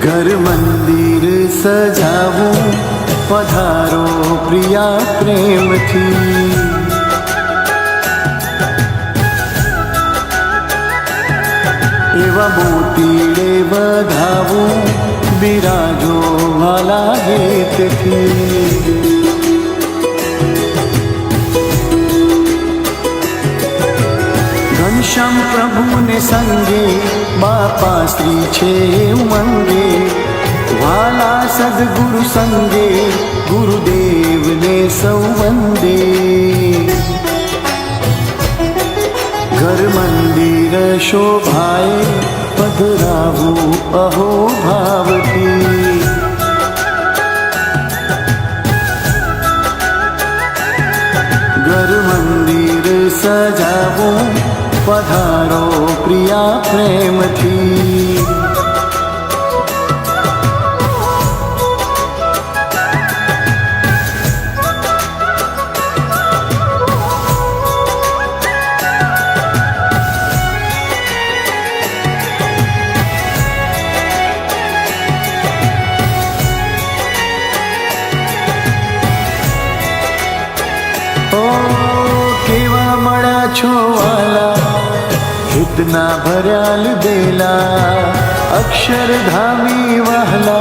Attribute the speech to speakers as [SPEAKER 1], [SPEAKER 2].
[SPEAKER 1] घर मंदिर सजावूं पधारो प्रिया प्रेम थी। एवा मोतीड़े बधावूं बिराजो वाला हेत थी। घनश्याम प्रभु ने संगे बापा श्री छे उमंगे वाला सदगुरु संगे गुरुदेव ने सौ वंदे। घर मंदिर शोभाए पधरावू अहो भावती। घर मंदिर सजावो पधारो प्रिया प्रेम थी। केवा मळा छो वाला हितना भर्याल बेला अक्षरधामी वहला